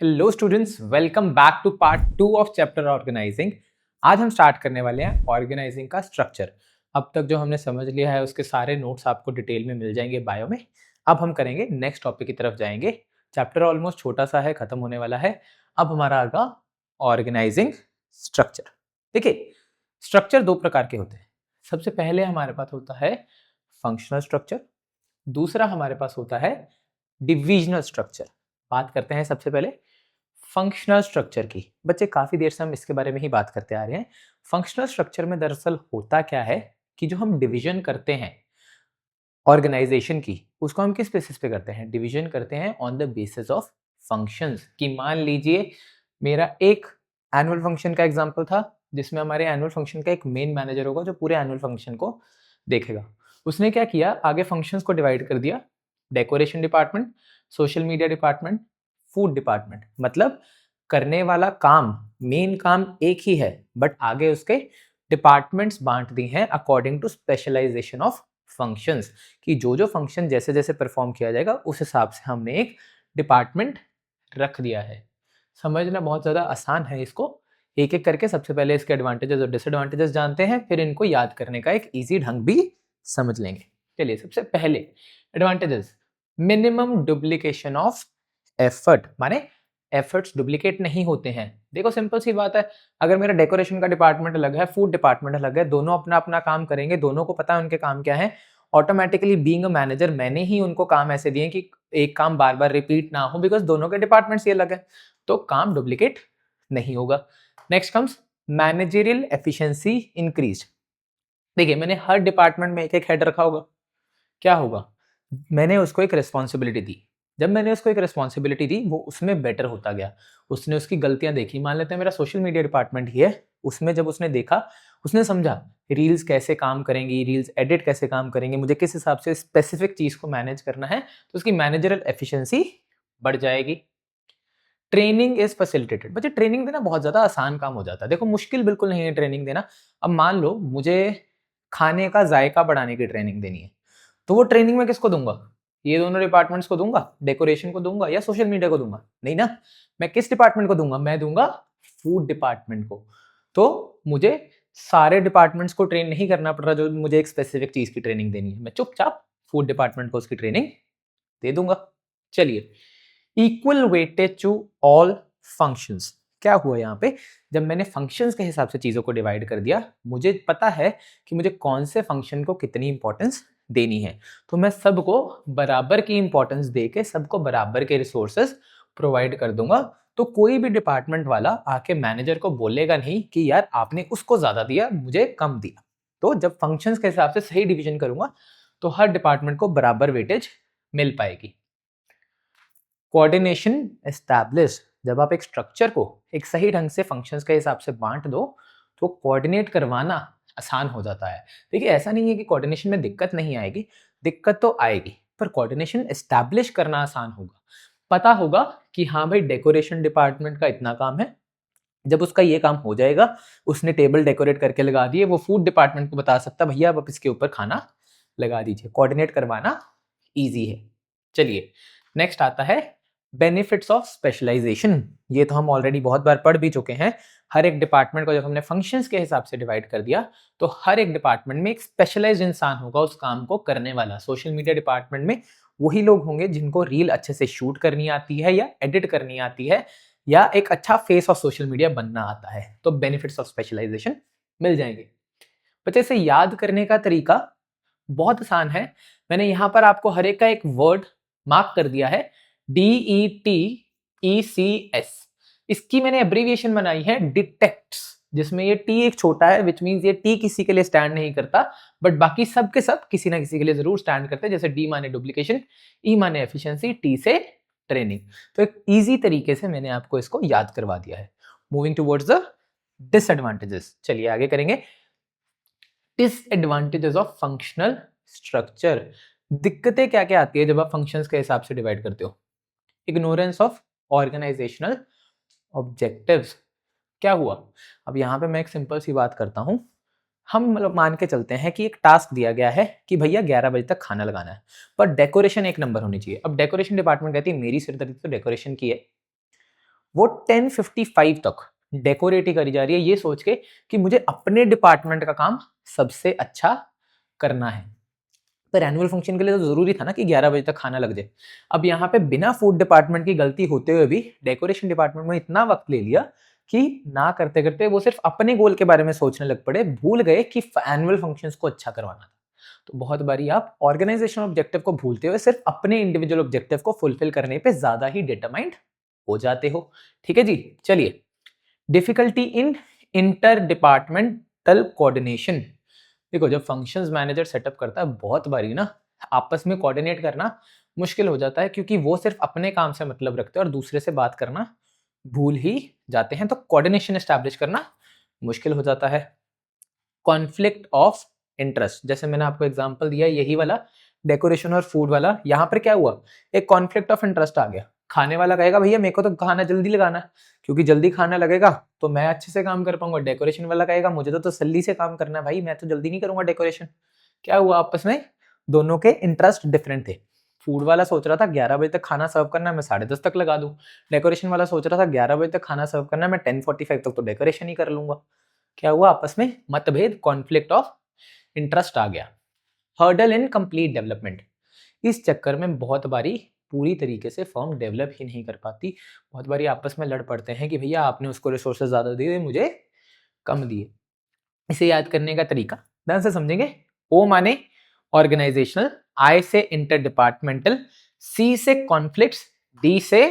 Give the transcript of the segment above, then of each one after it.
Hello students, welcome back to part 2 of chapter organising. आज हम start करने वाले हैं ऑर्गेनाइजिंग का स्ट्रक्चर। अब तक जो हमने समझ लिया है उसके सारे नोट्स आपको डिटेल में मिल जाएंगे बायो में। अब हम करेंगे नेक्स्ट टॉपिक की तरफ जाएंगे। चैप्टर ऑलमोस्ट छोटा सा है, खत्म होने वाला है। अब हमारा आगा ऑर्गेनाइजिंग स्ट्रक्चर। देखिए, स्ट्रक्चर दो प्रकार के होते हैं। सबसे पहले हमारे पास होता है फंक्शनल स्ट्रक्चर, दूसरा हमारे पास होता है डिविजनल स्ट्रक्चर। बात करते हैं सबसे पहले फंक्शनल स्ट्रक्चर की। बच्चे काफी देर से हम इसके बारे में ही बात करते आ रहे हैं। फंक्शनल स्ट्रक्चर में दरअसल होता क्या है कि जो हम डिवीजन करते हैं ऑर्गेनाइजेशन की, उसको हम किस बेसिस पे करते हैं? डिवीजन करते हैं on the basis of functions. कि मान लीजिए मेरा एक एनुअल फंक्शन का एग्जांपल था, जिसमें हमारे एनुअल फंक्शन का एक मेन मैनेजर होगा जो पूरे एनुअल फंक्शन को देखेगा। उसने क्या किया, आगे फंक्शंस को डिवाइड कर दिया, decoration department, social media department, food department. मतलब करने वाला काम, मेन काम एक ही है, बट आगे उसके डिपार्टमेंट्स बांट दी हैं according to specialisation of functions. कि जो जो फंक्शन जैसे जैसे परफॉर्म किया जाएगा उस हिसाब से हमने एक डिपार्टमेंट रख दिया है। समझना बहुत ज़्यादा आसान है। इसको एक एक करके सबसे पहले इसके एडवांटेजेस और डिसएडवांटेजेस जानते हैं, फिर इनको याद करने का एक ईजी ढंग भी समझ लेंगे। चलिए, सबसे पहले advantages. Minimum duplication of effort, माने एफर्ट्स डुप्लीकेट नहीं होते हैं। देखो, सिंपल सी बात है, अगर मेरा डेकोरेशन का डिपार्टमेंट अलग है, फूड डिपार्टमेंट अलग है, दोनों अपना अपना काम करेंगे, दोनों को पता है उनके काम क्या है। ऑटोमेटिकली बीइंग अ मैनेजर मैंने ही उनको काम ऐसे दिए कि एक काम बार बार रिपीट ना हो, बिकॉज दोनों के डिपार्टमेंट्स ये अलग है, तो काम डुप्लीकेट नहीं होगा। Next comes managerial efficiency increase. देखिए, मैंने हर डिपार्टमेंट में एक एक हेड रखा होगा, क्या होगा, मैंने उसको एक रिस्पॉन्सिबिलिटी दी। जब मैंने उसको एक रिस्पॉन्सिबिलिटी दी, वो उसमें बेटर होता गया, उसने उसकी गलतियां देखी। मान लेते हैं मेरा सोशल मीडिया डिपार्टमेंट ही है, उसमें जब उसने देखा, उसने समझा रील्स कैसे काम करेंगी, रील्स एडिट कैसे काम करेंगे, मुझे किस हिसाब से स्पेसिफिक चीज को मैनेज करना है, तो उसकी मैनेजरल एफिशिएंसी बढ़ जाएगी। Training is facilitated. बच्चे, ट्रेनिंग देना बहुत ज्यादा आसान काम हो जाता है। देखो, मुश्किल बिल्कुल नहीं है ट्रेनिंग देना। अब मान लो मुझे खाने का जायका बढ़ाने की ट्रेनिंग देनी है, तो वो ट्रेनिंग मैं किसको दूंगा? ये दोनों डिपार्टमेंट्स को दूंगा, डेकोरेशन को दूंगा या सोशल मीडिया को दूंगा? नहीं ना, मैं किस डिपार्टमेंट को दूंगा? मैं दूंगा फूड डिपार्टमेंट को। तो मुझे सारे डिपार्टमेंट्स को ट्रेन नहीं करना पड़ रहा जो मुझे एक स्पेसिफिक चीज की ट्रेनिंग देनी है, मैं चुपचाप फूड डिपार्टमेंट को उसकी ट्रेनिंग दे दूंगा। चलिए, equal weightage to all functions. क्या हुआ यहाँ पे, जब मैंने फंक्शंस के हिसाब से चीजों को डिवाइड कर दिया, मुझे पता है कि मुझे कौन से फंक्शन को कितनी इंपॉर्टेंस देनी है, तो मैं सबको बराबर की इंपॉर्टेंस दे के सबको बराबर के रिसोर्सेज प्रोवाइड कर दूंगा। तो कोई भी डिपार्टमेंट वाला आके मैनेजर को बोलेगा नहीं कि यार आपने उसको ज्यादा दिया, मुझे कम दिया। तो जब फंक्शंस के हिसाब से सही डिवीजन करूंगा, तो हर डिपार्टमेंट को बराबर वेटेज मिल पाएगी। Coordination establish. जब आप एक स्ट्रक्चर को एक सही ढंग से फंक्शंस के हिसाब से बांट दो, तो कोऑर्डिनेट करवाना आसान हो जाता है। देखिए, ऐसा नहीं है कि कोऑर्डिनेशन में दिक्कत नहीं आएगी, दिक्कत तो आएगी, पर कोऑर्डिनेशन एस्टैब्लिश करना आसान होगा। पता होगा कि हाँ भाई, डेकोरेशन डिपार्टमेंट का इतना काम है, जब उसका ये काम हो जाएगा, उसने टेबल डेकोरेट करके लगा दिए, वो फूड डिपार्टमेंट को बता सकता भैया आप इसके ऊपर खाना लगा दीजिए। कोऑर्डिनेट करवाना ईजी है। चलिए, नेक्स्ट आता है बेनिफिट्स ऑफ स्पेशलाइजेशन। ये तो हम ऑलरेडी बहुत बार पढ़ भी चुके हैं। हर एक डिपार्टमेंट को जब हमने फंक्शंस के हिसाब से डिवाइड कर दिया, तो हर एक डिपार्टमेंट में एक स्पेशलाइज्ड इंसान होगा उस काम को करने वाला। सोशल मीडिया डिपार्टमेंट में वही लोग होंगे जिनको रील अच्छे से शूट करनी आती है या एडिट करनी आती है, या एक अच्छा फेस ऑफ सोशल मीडिया बनना आता है। तो बेनिफिट्स ऑफ स्पेशलाइजेशन मिल जाएंगे। बच्चे, इसे याद करने का तरीका बहुत आसान है। मैंने यहां पर आपको हर एक का एक वर्ड मार्क कर दिया है, DETECS। इसकी मैंने एब्रीविएशन बनाई है डिटेक्ट्स, जिसमें ये टी एक छोटा है, विच मींस ये टी किसी के लिए स्टैंड नहीं करता, बट बाकी सब के सब किसी ना किसी के लिए जरूर स्टैंड करते हैं। जैसे डी माने डुप्लीकेशन, ई माने एफिशिएंसी, टी से ट्रेनिंग। तो एक इजी तरीके से मैंने आपको इसको याद करवा दिया है। मूविंग टुवर्ड्स द डिसएडवांटेजेस, चलिए आगे करेंगे। Disadvantages of functional structure. दिक्कतें क्या क्या आती है जब आप फंक्शंस के हिसाब से डिवाइड करते हो? Ignorance of organisational objectives. क्या हुआ, अब यहाँ पे मैं एक सिंपल सी बात करता हूँ। हम मतलब मान के चलते हैं कि एक टास्क दिया गया है कि भैया 11 बजे तक खाना लगाना है, पर डेकोरेशन एक नंबर होनी चाहिए। अब डेकोरेशन डिपार्टमेंट कहती है मेरी सिरदर्दी तो डेकोरेशन की है, वो 10:55 तक डेकोरेट ही करी जा रही है, ये सोच के कि मुझे अपने डिपार्टमेंट का काम सबसे अच्छा करना है। पर एनुअल फंक्शन के लिए तो जरूरी था ना कि 11 बजे तक खाना लग जाए। अब यहाँ पे बिना फूड डिपार्टमेंट की गलती होते हुए भी डेकोरेशन डिपार्टमेंट में इतना वक्त ले लिया कि ना करते करते वो सिर्फ अपने गोल के बारे में सोचने लग पड़े, भूल गए कि एनुअल फंक्शंस को अच्छा करवाना था। तो बहुत बारी आप ऑर्गेनाइजेशन ऑब्जेक्टिव को भूलते हुए सिर्फ अपने इंडिविजुअल ऑब्जेक्टिव को फुलफिल करने पे ज्यादा ही डिटरमाइंड हो जाते हो। ठीक है जी, चलिए। Difficulty in inter departmental coordination. देखो, जब फंक्शंस मैनेजर सेटअप करता है, बहुत बारी ना आपस में कोऑर्डिनेट करना मुश्किल हो जाता है, क्योंकि वो सिर्फ अपने काम से मतलब रखते हैं और दूसरे से बात करना भूल ही जाते हैं। तो कोऑर्डिनेशन एस्टैब्लिश करना मुश्किल हो जाता है। कॉन्फ्लिक्ट ऑफ इंटरेस्ट, जैसे मैंने आपको एग्जांपल दिया यही वाला डेकोरेशन और फूड वाला, यहाँ पर क्या हुआ, एक कॉन्फ्लिक्ट ऑफ इंटरेस्ट आ गया। खाने वाला कहेगा भैया मेरे को तो खाना जल्दी लगाना है, क्योंकि जल्दी खाना लगेगा तो मैं अच्छे से काम कर पाऊंगा। डेकोरेशन वाला कहेगा मुझे तो तसल्ली से काम करना है भाई, मैं तो जल्दी नहीं करूंगा डेकोरेशन। क्या हुआ, आपस में दोनों के इंटरेस्ट डिफरेंट थे। फूड वाला सोच रहा था 11 बजे तक खाना सर्व करना है, मैं 10:30 तक लगा दूं। डेकोरेशन वाला सोच रहा था 11 बजे तक खाना सर्व करना है, मैं 10:45 तक तो डेकोरेशन ही कर लूंगा। क्या हुआ, आपस में मतभेद, कॉन्फ्लिक्ट ऑफ इंटरेस्ट आ गया। हर्डल इन कंप्लीट डेवलपमेंट, इस चक्कर में बहुत बारी पूरी तरीके से फर्म डेवलप ही नहीं कर पाती। बहुत बारी आपस में लड़ पड़ते हैं कि भैया आपने उसको रिसोर्सेज ज़्यादा दिए, मुझे कम दिए। इसे याद करने का तरीका ध्यान से समझेंगे। ओ माने ऑर्गेनाइजेशनल, आई से इंटर डिपार्टमेंटल, सी से कॉन्फ्लिक्ट्स, डी से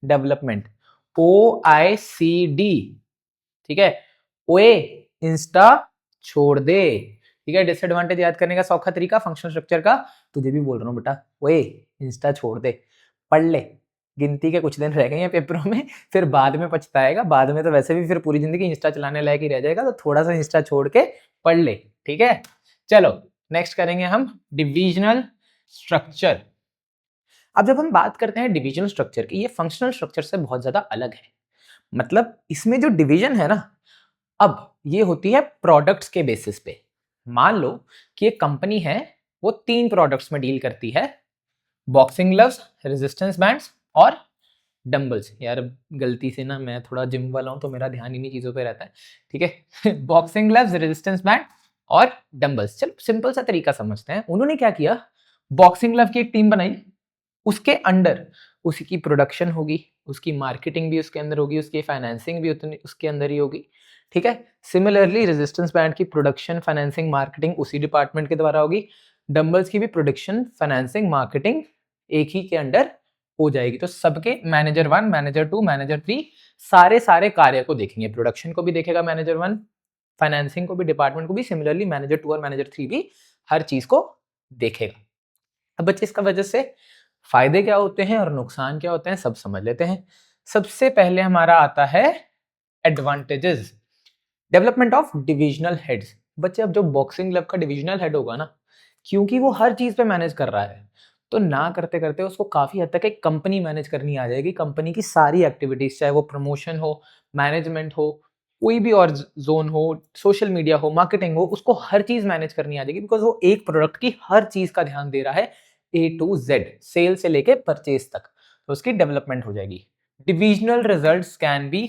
डेवलपमेंट। OICD, ठीक है। ओए इंस्टा छोड़ दे, ठीक है। डिसएडवांटेज याद करने का सौखा तरीका फंक्शनल स्ट्रक्चर का, तुझे भी बोल रहा हूँ बेटा, ओए इंस्टा छोड़ दे, पढ़ ले। गिनती के कुछ दिन रह गए हैं पेपरों में, फिर बाद में पछताएगा। बाद में तो वैसे भी फिर पूरी जिंदगी इंस्टा चलाने लायक ही रह जाएगा, तो थोड़ा सा इंस्टा छोड़ के पढ़ ले, ठीक है। चलो नेक्स्ट करेंगे हम डिविजनल स्ट्रक्चर। अब जब हम बात करते हैं डिविजनल स्ट्रक्चर की, ये फंक्शनल स्ट्रक्चर से बहुत ज्यादा अलग है। मतलब इसमें जो डिवीजन है ना, अब ये होती है प्रोडक्ट्स के बेसिस पे। मान लो कि एक कंपनी है, वो 3 प्रोडक्ट्स में डील करती है, बॉक्सिंग ग्लव्स, रेजिस्टेंस बैंड्स और डंबल्स। यार गलती से ना, मैं थोड़ा जिम वाला हूं तो मेरा ध्यान इन्हीं चीजों पे रहता है, ठीक है। बॉक्सिंग ग्लव्स, रेजिस्टेंस बैंड और डंबल्स। चलो सिंपल सा तरीका समझते हैं। उन्होंने क्या किया, बॉक्सिंग ग्लव की एक टीम बनाई, उसके अंडर उसकी प्रोडक्शन होगी, उसकी मार्केटिंग भी उसके अंदर होगी, उसकी फाइनेंसिंग भी उतनी उसके अंदर ही होगी, ठीक है। सिमिलरली रेजिस्टेंस बैंड की प्रोडक्शन, फाइनेंसिंग, मार्केटिंग उसी डिपार्टमेंट के द्वारा होगी। डंबल्स की भी प्रोडक्शन, फाइनेंसिंग, मार्केटिंग एक ही के अंडर हो जाएगी। तो सबके मैनेजर 1, मैनेजर 2, मैनेजर 3 सारे कार्य को देखेंगे। प्रोडक्शन को भी देखेगा मैनेजर 1, फाइनेंसिंग को भी, डिपार्टमेंट को भी। सिमिलरली मैनेजर 2 और मैनेजर 3 भी हर चीज को देखेगा। अब बच्चे इसका वजह से फायदे क्या होते हैं और नुकसान क्या होते हैं सब समझ लेते हैं। सबसे पहले हमारा आता है advantages. Development of divisional heads. बच्चे अब जो बॉक्सिंग क्लब का डिविजनल हेड होगा ना, क्योंकि वो हर चीज पे मैनेज कर रहा है, तो ना करते करते उसको काफी हद तक एक कंपनी मैनेज करनी आ जाएगी। कंपनी की सारी एक्टिविटीज, चाहे वो प्रमोशन हो, मैनेजमेंट हो, कोई भी और जोन हो, सोशल मीडिया हो, मार्केटिंग हो, उसको हर चीज मैनेज करनी आ जाएगी, बिकॉज वो एक प्रोडक्ट की हर चीज का ध्यान दे रहा है, A to Z, सेल से लेके परचेज तक। तो उसकी डेवलपमेंट हो जाएगी। Divisional results can be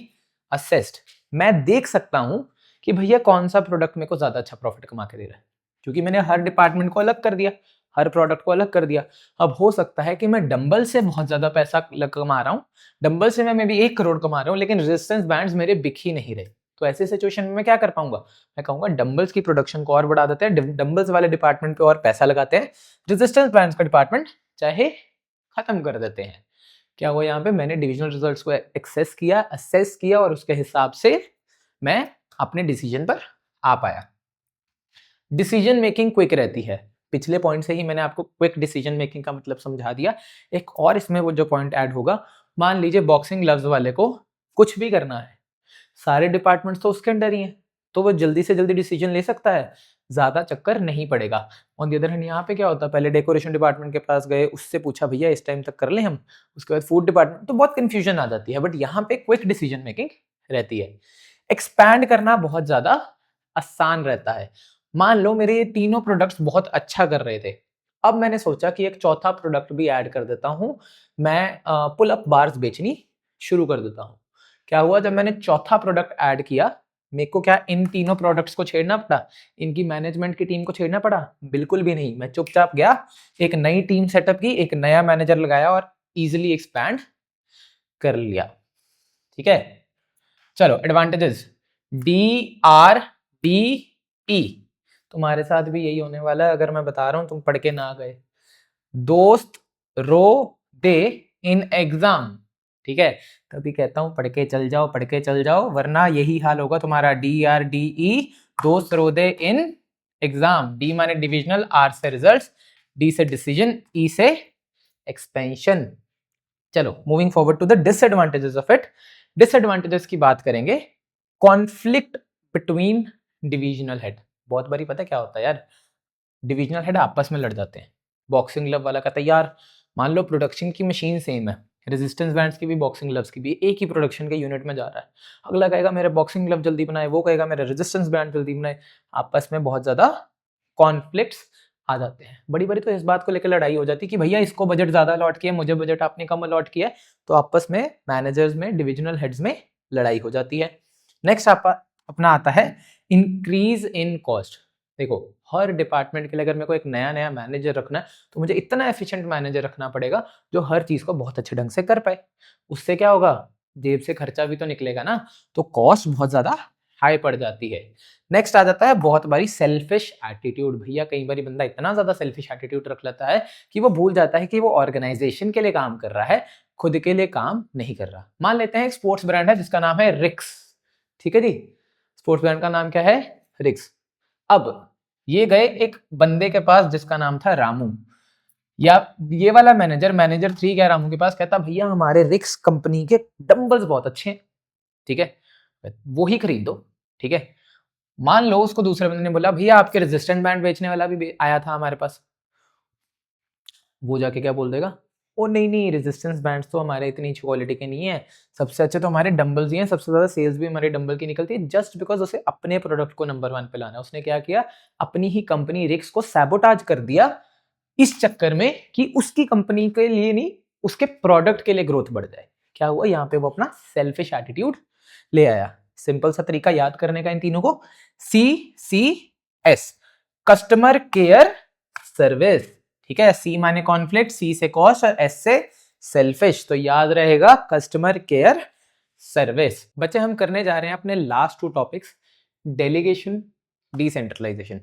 assessed. मैं देख सकता हूं कि भैया कौन सा प्रोडक्ट मेरे को ज्यादा अच्छा प्रॉफिट कमा के दे रहा है, क्योंकि मैंने हर डिपार्टमेंट को अलग कर दिया, हर प्रोडक्ट को अलग कर दिया। अब हो सकता है कि मैं डंबल से बहुत ज्यादा पैसा कमा रहा हूँ, डंबल से मैं मे बी 1 करोड़ कमा रहा हूँ, लेकिन रेजिस्टेंस बैंड्स मेरे बिक ही नहीं रहे। तो ऐसे सिचुएशन में मैं क्या कर पाऊंगा, मैं कहूंगा डंबल्स की प्रोडक्शन को और बढ़ा देते हैं, डंबल्स वाले डिपार्टमेंट पे और पैसा लगाते हैं, रेजिस्टेंस बैंड्स का डिपार्टमेंट चाहे खत्म कर देते हैं। क्या हुआ, यहाँ पे मैंने डिविजनल रिजल्ट्स को एक्सेस किया, असेस किया, और उसके हिसाब से मैं अपने डिसीजन पर आ पाया। डिसीजन मेकिंग क्विक रहती है। पिछले पॉइंट से ही मैंने आपको क्विक डिसीजन मेकिंग का मतलब समझा दिया। एक और इसमें वो जो पॉइंट ऐड होगा, मान लीजिए बॉक्सिंग ग्लव्स वाले को कुछ भी करना है, सारे डिपार्टमेंट्स तो उसके अंडर ही हैं, तो वो जल्दी से जल्दी डिसीजन ले सकता है, ज्यादा चक्कर नहीं पड़ेगा। ऑन द अदर हैंड यहाँ पे क्या होता है, पहले डेकोरेशन डिपार्टमेंट के पास गए, उससे पूछा भैया इस टाइम तक कर ले हम, उसके बाद फूड डिपार्टमेंट, तो बहुत कंफ्यूजन आ जाती है। बट यहाँ पे क्विक डिसीजन मेकिंग रहती है। एक्सपैंड करना बहुत ज्यादा आसान रहता है। मान लो मेरे ये तीनों प्रोडक्ट्स बहुत अच्छा कर रहे थे, अब मैंने सोचा कि एक चौथा प्रोडक्ट भी ऐड कर देता हूँ, मैं पुल अप बार्स बेचनी शुरू कर देता हूँ। क्या हुआ, जब मैंने चौथा प्रोडक्ट ऐड किया, मेरे को क्या इन तीनों प्रोडक्ट्स को छेड़ना पड़ा, इनकी मैनेजमेंट की टीम को छेड़ना पड़ा? बिल्कुल भी नहीं। मैं चुपचाप गया, एक नई टीम सेटअप की, एक नया मैनेजर लगाया और इजीली एक्सपैंड कर लिया। ठीक है, चलो एडवांटेजेस, DRDE, तुम्हारे साथ भी यही होने वाला है अगर मैं बता रहा हूं, तुम पढ़ के ना गए। दोस्त रो दे इन एग्जाम, ठीक है, तभी कहता हूं पढ़ के चल जाओ, पढ़ के चल जाओ, वरना यही हाल होगा तुम्हारा। DRDE, दोस्त रो दे इन एग्जाम। D माने डिविजनल, R से रिजल्ट्स, D से डिसीजन, E से एक्सपेंशन। चलो moving forward to the disadvantages of it. Disadvantages की बात करेंगे, कॉन्फ्लिक्ट बिटवीन डिविजनल हेड। बहुत बारी पता क्या होता है यार, डिविजनल हेड आपस में लड़ जाते हैं। बॉक्सिंग ग्लव वाला कहता है यार, मान लो प्रोडक्शन की मशीन सेम है, रेजिस्टेंस बैंड्स की भी बॉक्सिंग ग्लव्स की भी एक ही प्रोडक्शन के यूनिट में जा रहा है, अगला कहेगा मेरे बॉक्सिंग ग्लव जल्दी बनाए, वो कहेगा मेरे रेजिस्टेंस बैंड जल्दी बनाए, आपस में बहुत ज्यादा कॉन्फ्लिक्ट्स आ जाते हैं। बड़ी बड़ी तो इस बात को लेकर लड़ाई हो जाती है कि भैया इसको बजट ज्यादा अलॉट किया, मुझे बजट आपने कम अलॉट किया, तो आपस में मैनेजर्स में, डिविजनल हेड्स में लड़ाई हो जाती है। नेक्स्ट अपना आता है इंक्रीज इन कॉस्ट। देखो, हर डिपार्टमेंट के लिए अगर मेरे को एक नया नया मैनेजर रखना है, तो मुझे इतना एफिशिएंट मैनेजर रखना पड़ेगा जो हर चीज को बहुत अच्छे ढंग से कर पाए। उससे क्या होगा, जेब से खर्चा भी तो निकलेगा ना, तो कॉस्ट बहुत ज्यादा हाई पड़ जाती है। नेक्स्ट आ जाता है बहुत बारी सेल्फिश एटीट्यूड। भैया कई बारी बंदा इतना ज्यादा सेल्फिश एटीट्यूड रख लेता है कि वो भूल जाता है कि वो ऑर्गेनाइजेशन के लिए काम कर रहा है, खुद के लिए काम नहीं कर रहा। मान लेते हैं एक स्पोर्ट्स ब्रांड है जिसका नाम है रिक्स, ठीक है जी, स्पोर्ट्स ब्रांड का नाम क्या है, रिक्स। अब ये गए एक बंदे के पास जिसका नाम था रामू, या ये वाला मैनेजर, मैनेजर 3 गया रामू के पास, कहता भैया हमारे रिक्स कंपनी के डंबल्स बहुत अच्छे हैं, ठीक है, वो ही खरीद दो, ठीक है। मान लो उसको दूसरे बंदे ने बोला भैया आपके रेजिस्टेंट बैंड बेचने वाला भी आया था हमारे पास, वो जाके क्या बोल देगा, ओ नहीं नहीं, रेजिस्टेंस बैंड्स तो हमारे इतनी अच्छी क्वालिटी के नहीं है, सबसे अच्छे तो हमारे डंबल्स ही हैं, सबसे ज्यादा सेल्स भी हमारे डंबल की निकलती है, जस्ट बिकॉज उसे अपने प्रोडक्ट को नंबर 1 पे लाना है। उसने क्या किया, अपनी ही कंपनी रिक्स को सैबोटाज कर दिया इस चक्कर में कि उसकी कंपनी के लिए नहीं, उसके प्रोडक्ट के लिए ग्रोथ बढ़ जाए। क्या हुआ, यहाँ पे वो अपना सेल्फिश एटीट्यूड ले आया। सिंपल सा तरीका याद करने का इन तीनों को, CCS, कस्टमर केयर सर्विस, ठीक है। C माने कॉन्फ्लिक्ट, C से कॉस्ट और S से सेल्फिश, तो याद रहेगा कस्टमर केयर सर्विस। बच्चे हम करने जा रहे हैं अपने लास्ट 2 टॉपिक्स, डेलीगेशन, डिसेंट्रलाइजेशन।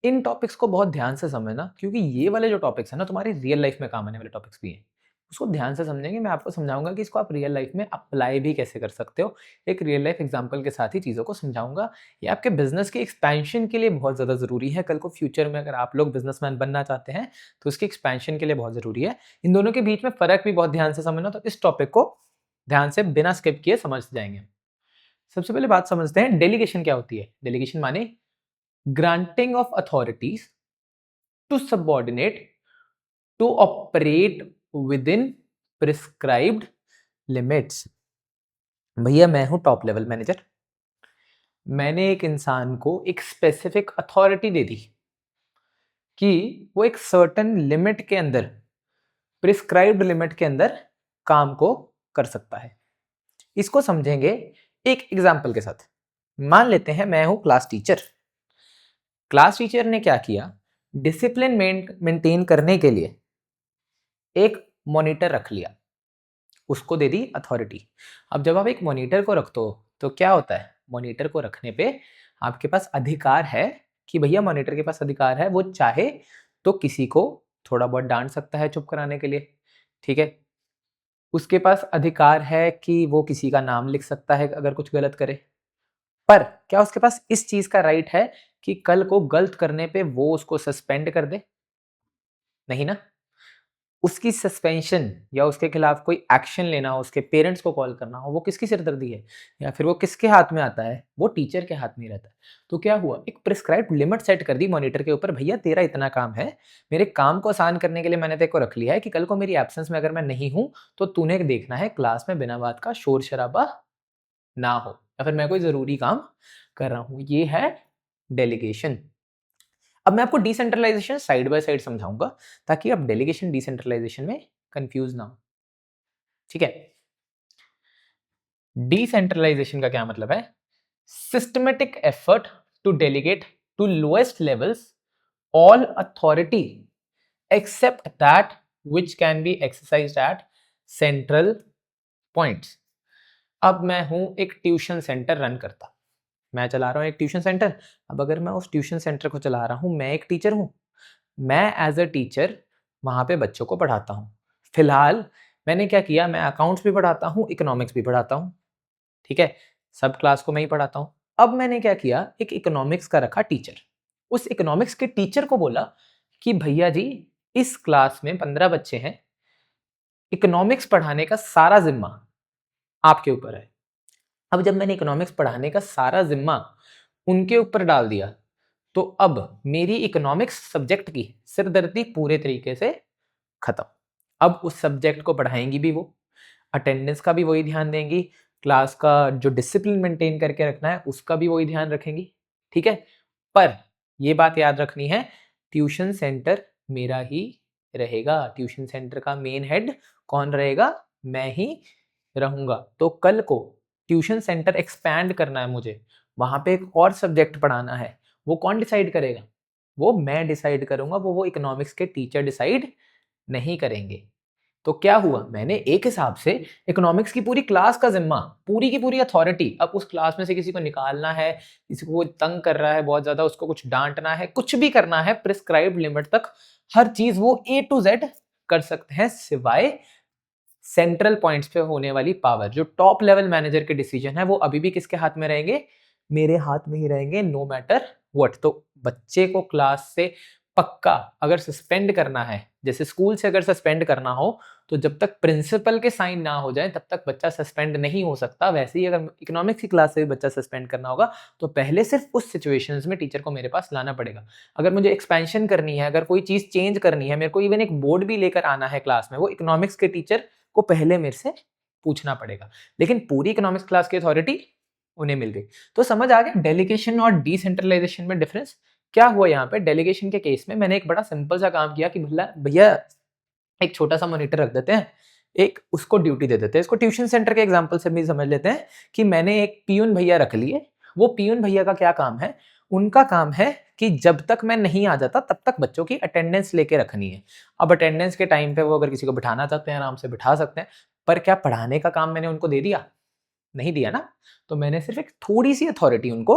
इन टॉपिक्स को बहुत ध्यान से समझना, क्योंकि ये वाले जो टॉपिक्स है ना, तुम्हारी रियल लाइफ में काम आने वाले टॉपिक्स भी हैं। उसको ध्यान से समझेंगे, मैं आपको समझाऊंगा कि इसको आप रियल लाइफ में अप्लाई भी कैसे कर सकते हो, एक रियल लाइफ एग्जांपल के साथ ही चीज़ों को समझाऊंगा। ये आपके बिजनेस के एक्सपेंशन के लिए बहुत ज़्यादा ज़रूरी है। कल को फ्यूचर में अगर आप लोग बिजनेसमैन बनना चाहते हैं तो उसके एक्सपेंशन के लिए बहुत ज़रूरी है। इन दोनों के बीच में फ़र्क भी बहुत ध्यान से समझना, तो इस टॉपिक को ध्यान से बिना स्किप किए समझ जाएंगे। सबसे पहले बात समझते हैं डेलीगेशन क्या होती है। डेलीगेशन माने granting of authorities to subordinate to operate within prescribed limits। भैया मैं हूं टॉप लेवल मैनेजर, मैंने एक इंसान को एक स्पेसिफिक अथॉरिटी दे दी कि वो एक सर्टेन लिमिट के अंदर, प्रिस्क्राइब्ड लिमिट के अंदर काम को कर सकता है। इसको समझेंगे एक एग्जाम्पल के साथ। मान लेते हैं मैं हूं क्लास टीचर, क्लास टीचर ने क्या किया, डिसिप्लिन मेंटेन करने के लिए एक मॉनिटर रख लिया, उसको दे दी अथॉरिटी। अब जब आप एक मॉनिटर को रखते हो तो क्या होता है, मॉनिटर को रखने पे आपके पास अधिकार है कि भैया मॉनिटर के पास अधिकार है, वो चाहे तो किसी को थोड़ा बहुत डांट सकता है चुप कराने के लिए, ठीक है। उसके पास अधिकार है कि वो किसी का नाम लिख सकता है अगर कुछ गलत करे, पर क्या उसके पास इस चीज का राइट है कि कल को गलत करने पे वो उसको सस्पेंड कर दे? नहीं ना। उसकी सस्पेंशन या उसके खिलाफ कोई एक्शन लेना हो, उसके पेरेंट्स को कॉल करना हो, वो किसकी सिरदर्दी है, या फिर वो किसके हाथ में आता है, वो टीचर के हाथ में रहता है। तो क्या हुआ, एक प्रिस्क्राइब्ड लिमिट सेट कर दी मॉनिटर के ऊपर, भैया तेरा इतना काम है, मेरे काम को आसान करने के लिए मैंने तेरे को रख लिया है कि कल को मेरी एब्सेंस में अगर मैं नहीं हूं तो तूने देखना है क्लास में बिना बात का शोर शराबा ना हो, या फिर मैं कोई जरूरी काम कर रहा हूं। ये है डेलीगेशन। अब मैं आपको डिसेंट्रलाइजेशन साइड बाय साइड समझाऊंगा ताकि आप डेलीगेशन डिसेंट्रलाइजेशन में कंफ्यूज ना हो, ठीक है। डिसेंट्रलाइजेशन का क्या मतलब है? Systematic effort to delegate to lowest levels all authority except that which can be exercised at central points. अब मैं हूं एक ट्यूशन सेंटर रन करता, मैं चला रहा हूं एक ट्यूशन सेंटर। अब अगर मैं उस ट्यूशन सेंटर को चला रहा हूं, मैं एक टीचर हूं, मैं एज अ टीचर वहां पे बच्चों को पढ़ाता हूं। फिलहाल मैंने क्या किया, मैं अकाउंट्स भी पढ़ाता हूं, इकोनॉमिक्स भी पढ़ाता हूं, ठीक है, सब क्लास को मैं ही पढ़ाता हूं। अब मैंने क्या किया, एक इकोनॉमिक्स का रखा टीचर। उस इकोनॉमिक्स के टीचर को बोला कि भैया जी, इस क्लास में 15 बच्चे हैं, इकोनॉमिक्स पढ़ाने का सारा जिम्मा आपके ऊपर है। अब जब मैंने इकोनॉमिक्स पढ़ाने का सारा जिम्मा उनके ऊपर डाल दिया, तो अब मेरी इकोनॉमिक्स सब्जेक्ट की सिरदर्दी पूरे तरीके से खत्म। अब उस सब्जेक्ट को पढ़ाएंगी भी वो, अटेंडेंस का भी वही ध्यान देंगी, क्लास का जो डिसिप्लिन मेंटेन करके रखना है उसका भी वही ध्यान रखेंगी, ठीक है। पर ये बात याद रखनी है, ट्यूशन सेंटर मेरा ही रहेगा, ट्यूशन सेंटर का मेन हेड कौन रहेगा? मैं ही रहूंगा। तो कल को ट्यूशन सेंटर एक्सपैंड करना है मुझे, वहां पे एक और सब्जेक्ट पढ़ाना है, वो कौन डिसाइड करेगा? वो मैं डिसाइड करूंगा, वो इकोनॉमिक्स के टीचर डिसाइड नहीं करेंगे। तो क्या हुआ, मैंने एक हिसाब से इकोनॉमिक्स की पूरी क्लास का जिम्मा, पूरी की पूरी अथॉरिटी, अब उस क्लास में से किसी को निकालना है, किसी को तंग कर रहा है बहुत ज्यादा, उसको कुछ डांटना है, कुछ भी करना है, प्रिस्क्राइब्ड लिमिट तक हर चीज वो A to Z कर सकते हैं, सिवाय सेंट्रल पॉइंट्स पे होने वाली पावर, जो टॉप लेवल मैनेजर के डिसीजन है, वो अभी भी किसके हाथ में रहेंगे? मेरे हाथ में ही रहेंगे, नो मैटर व्हाट। तो बच्चे को क्लास से पक्का अगर सस्पेंड करना है, जैसे स्कूल से अगर सस्पेंड करना हो, तो जब तक प्रिंसिपल के साइन ना हो जाए तब तक बच्चा सस्पेंड नहीं हो सकता। वैसे ही अगर इकोनॉमिक्स की क्लास से भी बच्चा सस्पेंड करना होगा, तो पहले सिर्फ उस सिचुएशंस में टीचर को मेरे पास लाना पड़ेगा। अगर मुझे एक्सपेंशन करनी है, अगर कोई चीज चेंज करनी है, मेरे को इवन एक बोर्ड भी लेकर आना है क्लास में, वो इकोनॉमिक्स के टीचर को पहले मेरे से पूछना पड़ेगा। लेकिन पूरी इकोनॉमिक्स क्लास की अथॉरिटी उन्हें मिल गई। तो समझ आ गया डेलीगेशन और डिसेंट्रलाइजेशन में डिफरेंस क्या हुआ। यहाँ पे डेलीगेशन के केस में मैंने एक बड़ा सिंपल सा काम किया कि भैया एक छोटा सा मॉनिटर रख देते हैं, एक उसको ड्यूटी दे देते हैं। इसको ट्यूशन सेंटर के एग्जांपल से भी समझ लेते हैं कि मैंने एक पियून भैया रख लिए। वो पियून भैया का क्या काम है? उनका काम है कि जब तक मैं नहीं आ जाता तब तक बच्चों की अटेंडेंस लेके रखनी है। अब अटेंडेंस के टाइम पे वो अगर किसी को बिठाना चाहते हैं आराम से बिठा सकते हैं, पर क्या पढ़ाने का काम मैंने उनको दे दिया? नहीं दिया ना। तो मैंने सिर्फ एक थोड़ी सी अथॉरिटी उनको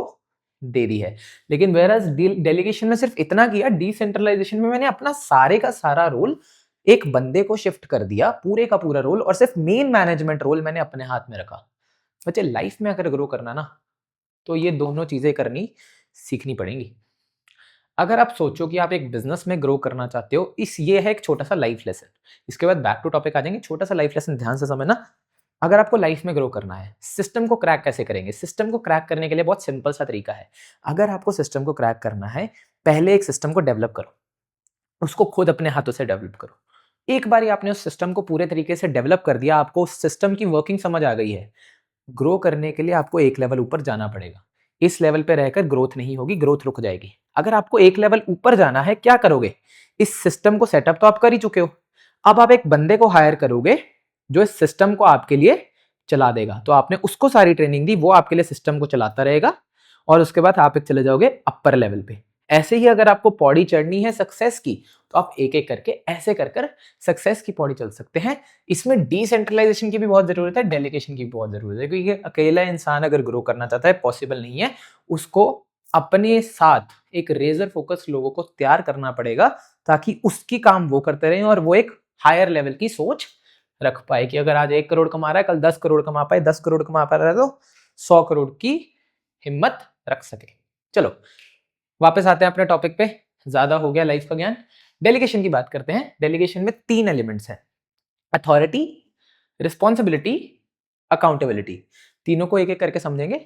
दे दी है। लेकिन वेयरएज डेलीगेशन में सिर्फ इतना किया, डिसेंट्रलाइजेशन में मैंने अपना सारे का सारा रोल एक बंदे को शिफ्ट कर दिया, पूरे का पूरा रोल, और सिर्फ मेन मैनेजमेंट रोल मैंने अपने हाथ में रखा। बच्चे लाइफ में अगर ग्रो करना ना, तो ये दोनों चीजें करनी सीखनी पड़ेंगी। अगर आप सोचो कि आप एक बिजनेस में ग्रो करना चाहते हो, ये है एक छोटा सा लाइफ लेसन। इसके बाद बैक टू टॉपिक आ जाएंगे। छोटा सा लाइफ लेसन ध्यान से समझना। अगर आपको लाइफ में ग्रो करना है, सिस्टम को क्रैक कैसे करेंगे? सिस्टम को क्रैक करने के लिए बहुत सिंपल सा तरीका है। अगर आपको सिस्टम को क्रैक करना है, पहले एक सिस्टम को डेवलप करो, उसको खुद अपने हाथों से डेवलप करो। एक बार आपने उस सिस्टम को पूरे तरीके से डेवलप कर दिया, आपको उस सिस्टम की वर्किंग समझ आ गई है, ग्रो करने के लिए आपको एक लेवल ऊपर जाना पड़ेगा। इस लेवल पे रहकर ग्रोथ नहीं होगी, ग्रोथ रुक जाएगी। अगर आपको एक लेवल ऊपर जाना है, क्या करोगे? इस सिस्टम को सेटअप तो आप कर ही चुके हो, अब आप एक बंदे को हायर करोगे जो इस सिस्टम को आपके लिए चला देगा। तो आपने उसको सारी ट्रेनिंग दी, वो आपके लिए सिस्टम को चलाता रहेगा, और उसके बाद आप एक चले जाओगे अपर लेवल पे। ऐसे ही अगर आपको पौड़ी चढ़नी है सक्सेस की, तो आप एक एक करके ऐसे कर कर सक्सेस की पौड़ी चल सकते हैं। इसमें डिसेंट्रलाइजेशन की भी बहुत जरूरत है, डेलीगेशन की भी बहुत जरूरत है, क्योंकि अकेला इंसान अगर ग्रो करना चाहता है, पॉसिबल नहीं है। उसको अपने साथ एक रेजर फोकस लोगों को तैयार करना पड़ेगा, ताकि उसकी काम वो करते रहें और वो एक हायर लेवल की सोच रख पाए कि अगर आज 1 करोड़ कमा रहा है, कल 10 करोड़ कमा पाए, 10 करोड़ कमा पा रहा है तो 100 करोड़ की हिम्मत रख सके। चलो वापस आते हैं अपने टॉपिक पे, ज्यादा हो गया लाइफ का ज्ञान। डेलीगेशन की बात करते हैं। डेलीगेशन में 3 एलिमेंट्स हैं, अथॉरिटी, रिस्पॉन्सिबिलिटी, अकाउंटेबिलिटी। तीनों को एक एक करके समझेंगे।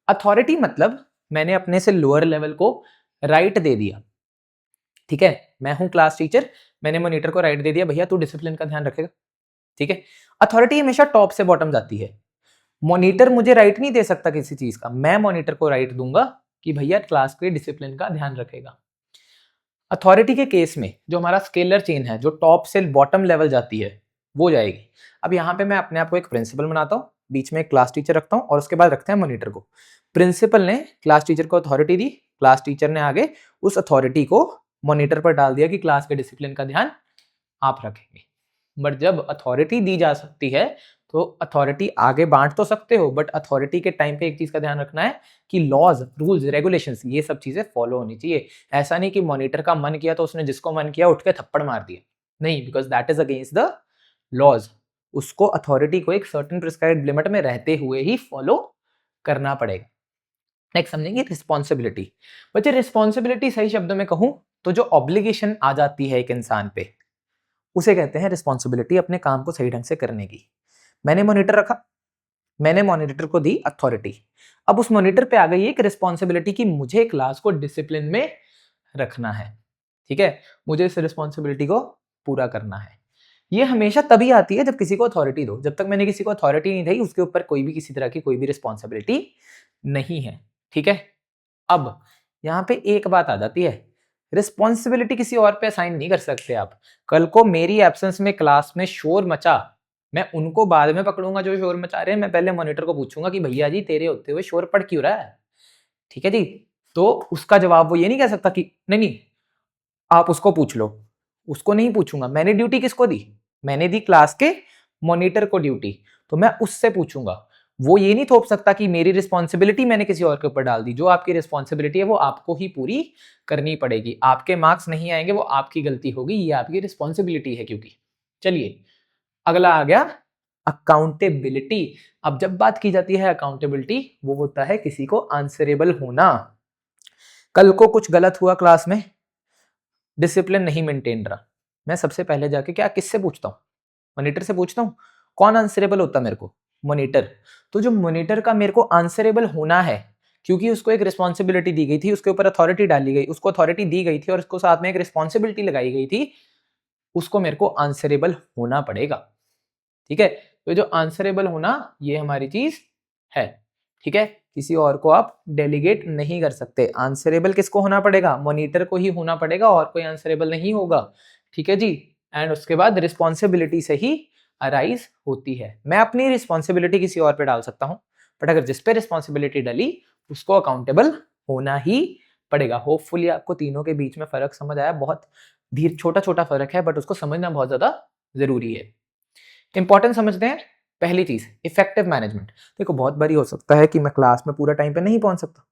अथॉरिटी मतलब मैंने अपने से लोअर लेवल को राइट दे दिया, ठीक है। मैं हूं क्लास टीचर, मैंने मॉनिटर को राइट दे दिया, भैया तू डिसिप्लिन का ध्यान रखेगा, ठीक है। अथॉरिटी हमेशा टॉप से बॉटम जाती है। मॉनिटर मुझे राइट नहीं दे सकता किसी चीज का, मैं मॉनिटर को राइट दूंगा कि भैया क्लास के डिसिप्लिन का ध्यान रखेगा। अथॉरिटी के केस में जो हमारा स्केलर चेन है, जो टॉप से बॉटम लेवल जाती है, वो जाएगी। अब यहाँ पे मैं अपने आप को एक प्रिंसिपल बनाता हूँ, बीच में एक क्लास टीचर रखता हूँ और उसके बाद रखते हैं मॉनिटर को। प्रिंसिपल ने क्लास टीचर को अथॉरिटी दी, क्लास टीचर ने आगे उस अथॉरिटी को मॉनिटर पर डाल दिया कि क्लास के डिसिप्लिन का ध्यान आप रखेंगे। बट जब अथॉरिटी दी जा सकती है तो अथॉरिटी आगे बांट तो सकते हो, बट अथॉरिटी के टाइम पे एक चीज का ध्यान रखना है कि लॉज, रूल्स, रेगुलेशंस, ये सब चीजें फॉलो होनी चाहिए। ऐसा नहीं कि मॉनिटर का मन किया तो उसने जिसको मन किया उठ के थप्पड़ मार दिया, नहीं, because that is against the laws. उसको अथॉरिटी को एक सर्टेन प्रिस्क्राइब्ड लिमिट में रहते हुए ही फॉलो करना पड़ेगा। नेक्स्ट समझेंगे रिस्पॉन्सिबिलिटी। बच्चे रिस्पॉन्सिबिलिटी सही शब्दों में कहूं तो जो ऑब्लिगेशन आ जाती है एक इंसान पे, उसे कहते हैं रिस्पॉन्सिबिलिटी, अपने काम को सही ढंग से करने की। मैंने मॉनिटर रखा, मैंने मॉनिटर को दी अथॉरिटी, अब उस मॉनिटर पे आ गई एक रिस्पॉन्सिबिलिटी कि मुझे क्लास को डिसिप्लिन में रखना है। ठीक है, मुझे इस रिस्पॉन्सिबिलिटी को पूरा करना है। ये हमेशा तभी आती है जब किसी को अथॉरिटी दो। जब तक मैंने किसी को अथॉरिटी नहीं दी, उसके ऊपर कोई भी किसी तरह की कोई भी रिस्पॉन्सिबिलिटी नहीं है। ठीक है, अब यहाँ पे एक बात आ जाती है, रिस्पॉन्सिबिलिटी किसी और पे असाइन नहीं कर सकते आप। कल को मेरी एब्सेंस में क्लास में शोर मचा, मैं उनको बाद में पकड़ूंगा जो शोर मचा रहे हैं, मैं पहले मॉनिटर को पूछूंगा कि भैया जी तेरे होते हुए शोर पड़ क्यों रहा है। ठीक है जी, तो उसका जवाब वो ये नहीं कह सकता कि नहीं नहीं आप उसको पूछ लो, उसको नहीं पूछूंगा। मैंने ड्यूटी किसको दी, मैंने दी क्लास के मॉनिटर को ड्यूटी, तो मैं उससे पूछूंगा। वो ये नहीं थोप सकता कि मेरी रिस्पॉन्सिबिलिटी मैंने किसी और के ऊपर डाल दी। जो आपकी रिस्पॉन्सिबिलिटी है वो आपको ही पूरी करनी पड़ेगी। आपके मार्क्स नहीं आएंगे वो आपकी गलती होगी, ये आपकी रिस्पॉन्सिबिलिटी है क्योंकि। चलिए अगला आ गया अकाउंटेबिलिटी। अब जब बात की जाती है अकाउंटेबिलिटी, वो होता है किसी को आंसरेबल होना। कल को कुछ गलत हुआ क्लास में, डिसिप्लिन नहीं मेंटेन रहा, मैं सबसे पहले जाके क्या किससे पूछता हूँ, मॉनिटर से पूछता हूँ। कौन आंसरेबल होता है मेरे को, मॉनिटर। तो जो मॉनिटर का मेरे को आंसरेबल होना है, क्योंकि उसको एक रिस्पॉन्सिबिलिटी दी गई थी, उसके ऊपर अथॉरिटी डाली गई, उसको अथॉरिटी दी गई थी और उसको साथ में एक रिस्पॉन्सिबिलिटी लगाई गई थी, उसको मेरे को आंसरेबल होना पड़ेगा। ठीक है, तो जो आंसरेबल होना ये हमारी चीज है। ठीक है, किसी और को आप डेलीगेट नहीं कर सकते। आंसरेबल किसको होना पड़ेगा, मॉनिटर को ही होना पड़ेगा, और कोई आंसरेबल नहीं होगा। ठीक है जी, एंड उसके बाद रिस्पॉन्सिबिलिटी से ही अराइज होती है। मैं अपनी रिस्पॉन्सिबिलिटी किसी और पे डाल सकता हूं, बट अगर जिस पे रिस्पॉन्सिबिलिटी डली उसको अकाउंटेबल होना ही पड़ेगा। होपफुली आपको तीनों के बीच में फर्क समझ आया। बहुत धीरे छोटा छोटा फर्क है, बट उसको समझना बहुत ज्यादा जरूरी है। इंपॉर्टेंट समझते हैं। पहली चीज इफेक्टिव मैनेजमेंट। देखो बहुत बारी हो सकता है कि मैं क्लास में पूरा टाइम पे नहीं पहुंच सकता।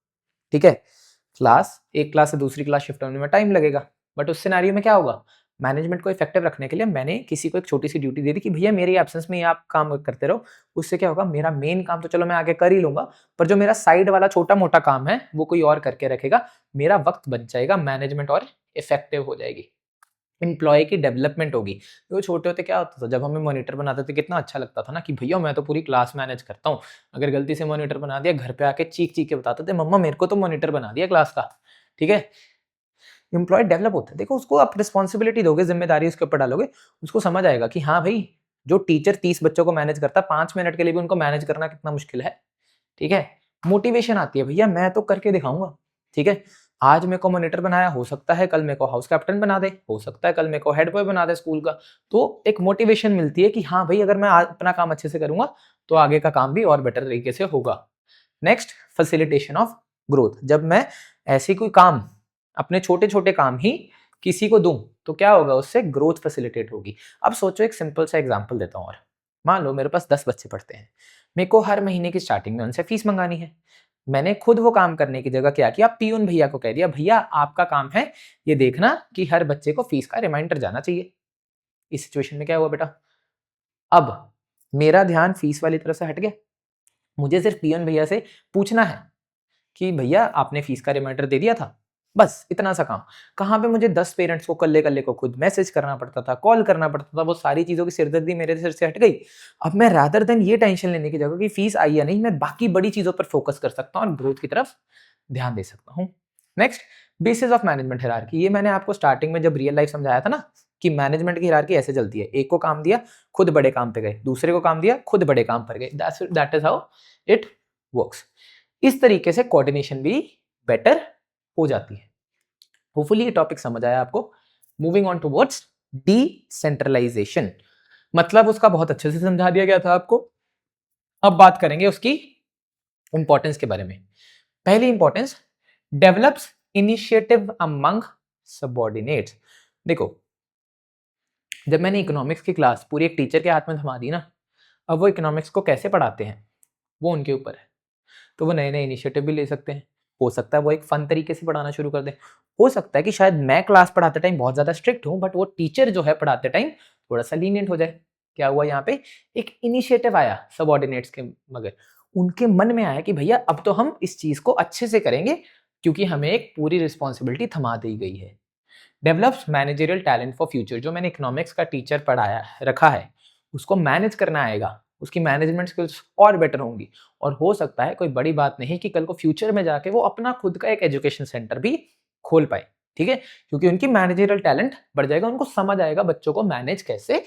ठीक है, एक क्लास से दूसरी क्लास शिफ्ट होने में टाइम लगेगा, बट उस सिनेरियो में क्या होगा, मैनेजमेंट को इफेक्टिव रखने के लिए मैंने किसी को एक छोटी सी ड्यूटी दे दी कि भैया मेरी एब्सेंस में आप काम करते रहो। उससे क्या होगा, मेरा मेन काम तो चलो मैं आगे कर ही लूंगा, पर जो मेरा साइड वाला छोटा मोटा काम है वो कोई और करके रखेगा, मेरा वक्त बच जाएगा, मैनेजमेंट और इफेक्टिव हो जाएगी, एम्प्लॉय की डेवलपमेंट होगी। तो छोटे होते क्या होता था, जब हमें मॉनिटर बनाते थे कितना अच्छा लगता था ना कि भैया मैं तो पूरी क्लास मैनेज करता हूँ। अगर गलती से मॉनिटर बना दिया, घर पे आके चीख चीख के बताते थे मम्मा मेरे को तो मॉनिटर बना दिया क्लास का। ठीक है, एम्प्लॉय डेवलप होता है। देखो उसको आप रिस्पॉन्सिबिलिटी दोगे, जिम्मेदारी उसके ऊपर डालोगे, उसको समझ आएगा कि हाँ भाई जो टीचर 30 बच्चों को मैनेज करता है, 5 मिनट के लिए भी उनको मैनेज करना कितना मुश्किल है। ठीक है, मोटिवेशन आती है, भैया मैं तो करके दिखाऊंगा। ठीक है, आज मेरे को मॉनिटर बनाया, हो सकता है कल मेरे को हाउस कैप्टन बना दे, हो सकता है कल मेरे को हेड बॉय बना दे स्कूल का। तो एक मोटिवेशन मिलती है कि हाँ भाई अगर मैं आज अपना काम अच्छे से करूंगा तो आगे का काम भी और बेटर तरीके से होगा। Next facilitation of growth. जब मैं ऐसी कोई काम, अपने छोटे छोटे काम ही किसी को दूं तो क्या होगा, उससे ग्रोथ फैसिलिटेट होगी। अब सोचो एक सिंपल सा एग्जांपल देता हूं, और मान लो मेरे पास 10 बच्चे पढ़ते हैं, मेरे को हर महीने की स्टार्टिंग में उनसे फीस मंगानी है। मैंने खुद वो काम करने की जगह क्या किया, पियून भैया को कह दिया भैया आपका काम है ये देखना कि हर बच्चे को फीस का रिमाइंडर जाना चाहिए। इस सिचुएशन में क्या हुआ बेटा, अब मेरा ध्यान फीस वाली तरफ से हट गया, मुझे सिर्फ पियून भैया से पूछना है कि भैया आपने फीस का रिमाइंडर दे दिया था, बस इतना सा काम। कहाँ पे मुझे 10 पेरेंट्स को कल्ले कल्ले को खुद मैसेज करना पड़ता था, कॉल करना पड़ता था, वो सारी चीजों की सिरदर्दी मेरे सिर से हट गई। अब मैं रादर देन ये टेंशन लेने की जगह कि फीस आई या नहीं, मैं बाकी बड़ी चीजों पर फोकस कर सकता हूँ और ग्रोथ की तरफ ध्यान दे सकता हूँ। Next basis of management hierarchy. ये मैंने आपको स्टार्टिंग में जब रियल लाइफ समझाया था ना कि मैनेजमेंट की हायरार्की ऐसे चलती है, एक को काम दिया खुद बड़े काम पे गए, दूसरे को काम दिया खुद बड़े काम पर गए, that is how it works. इस तरीके से कोऑर्डिनेशन भी बेटर हो जाती है। होपफुली ये टॉपिक समझ आया आपको। मूविंग ऑन टुवर्ड्स डिसेंट्रलाइजेशन, मतलब उसका बहुत अच्छे से समझा दिया गया था आपको। अब बात करेंगे उसकी इंपॉर्टेंस के बारे में। पहली importance, develops initiative among subordinates. देखो, जब मैंने इकोनॉमिक्स की क्लास पूरी एक टीचर के हाथ में थमा दी ना, अब वो इकोनॉमिक्स को कैसे पढ़ाते हैं वो उनके ऊपर है। तो वो नए नए इनिशिएटिव भी ले सकते हैं। हो सकता है वो एक फन तरीके से पढ़ाना शुरू कर दें। हो सकता है कि शायद मैं क्लास पढ़ाते टाइम बहुत ज़्यादा स्ट्रिक्ट हूँ, बट वो टीचर जो है पढ़ाते टाइम थोड़ा सा लीनियंट हो जाए। क्या हुआ यहाँ पे, एक इनिशिएटिव आया सबऑर्डिनेट्स के, मगर उनके मन में आया कि भैया अब तो हम इस चीज़ को अच्छे से करेंगे क्योंकि हमें एक पूरी रिस्पॉन्सिबिलिटी थमा दी गई है। Develops managerial talent for future. जो मैंने इकोनॉमिक्स का टीचर पढ़ाया रखा है, उसको मैनेज करना आएगा, उसकी मैनेजमेंट स्किल्स और बेटर होंगी, और हो सकता है कोई बड़ी बात नहीं कि कल को फ्यूचर में जाके वो अपना खुद का एक एजुकेशन सेंटर भी खोल पाए। ठीक है, क्योंकि उनकी मैनेजरियल टैलेंट बढ़ जाएगा, उनको समझ आएगा बच्चों को मैनेज कैसे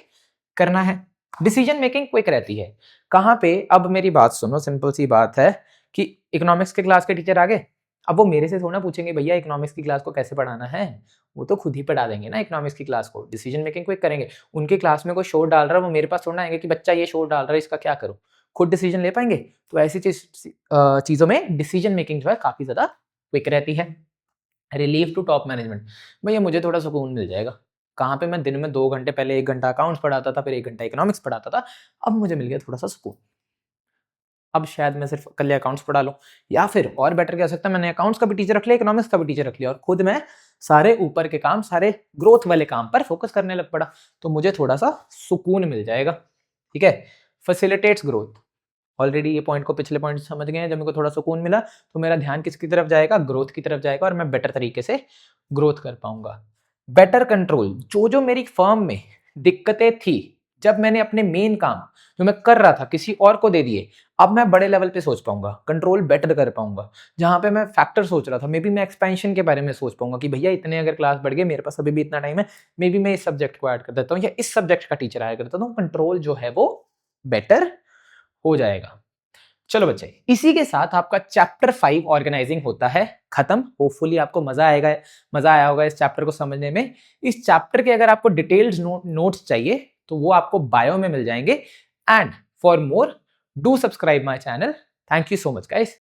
करना है। डिसीजन मेकिंग क्विक रहती है। कहाँ पे, अब मेरी बात सुनो, सिंपल सी बात है कि इकोनॉमिक्स के क्लास के टीचर आ गए, अब वो मेरे से थोड़ा पूछेंगे भैया इकोनॉमिक्स की क्लास को कैसे पढ़ाना है, वो तो खुद ही पढ़ा देंगे ना इकोनॉमिक्स की क्लास को। डिसीजन मेकिंग क्विक करेंगे। उनके क्लास में कोई शोर डाल रहा है, वो मेरे पास थोड़ा आएंगे कि बच्चा ये शोर डाल रहा है, इसका क्या करूं, खुद डिसीजन ले पाएंगे। तो ऐसी चीजों में डिसीजन मेकिंग जो है काफी ज्यादा क्विक रहती है। रिलीफ टू टॉप मैनेजमेंट, भैया मुझे थोड़ा सुकून मिल जाएगा। कहाँ पे मैं दिन में 2 घंटे, पहले 1 घंटा अकाउंट्स पढ़ाता था, फिर 1 घंटा इकोनॉमिक्स पढ़ाता था, अब मुझे मिल गया थोड़ा सा सुकून। अब शायद मैं सिर्फ कल अकाउंट्स पढ़ा लूँ, या फिर और बेटर क्या हो सकता है, मैंने अकाउंट्स का भी टीचर रख लिया, इकोनॉमिक्स का भी टीचर रख लिया, और खुद मैं सारे ऊपर के काम, सारे ग्रोथ वाले काम पर फोकस करने लग पड़ा, तो मुझे थोड़ा सा सुकून मिल जाएगा। ठीक है, फैसिलिटेट्स ग्रोथ। ऑलरेडी ये पॉइंट को, पिछले पॉइंट समझ गए हैं। जब मेरे को थोड़ा सुकून मिला तो मेरा ध्यान किसकी तरफ जाएगा, ग्रोथ की तरफ जाएगा, और मैं बेटर तरीके से ग्रोथ कर पाऊंगा। बेटर कंट्रोल, जो जो मेरी फर्म में दिक्कतें थी, जब मैंने अपने मेन काम जो मैं कर रहा था किसी और को दे दिए, अब मैं बड़े लेवल पे सोच पाऊंगा, कंट्रोल बेटर कर पाऊंगा। जहां पे मैं फैक्टर सोच रहा था, मे बी मैं एक्सपेंशन के बारे में सोच पाऊंगा कि भैया इतने अगर क्लास बढ़ गए, मेरे पास अभी भी इतना टाइम है, मे बी मैं इस सब्जेक्ट को ऐड कर देता हूँ, या इस सब्जेक्ट का टीचर ऐड कर देता हूँ। कंट्रोल जो है वो बेटर हो जाएगा। चलो बच्चे, इसी के साथ आपका चैप्टर 5 ऑर्गेनाइजिंग होता है खत्म। होपफुली आपको मजा आया होगा इस चैप्टर को समझने में। इस चैप्टर के अगर आपको डिटेल्ड नोट्स चाहिए तो वो आपको बायो में मिल जाएंगे। And for more do subscribe my channel. Thank you so much guys.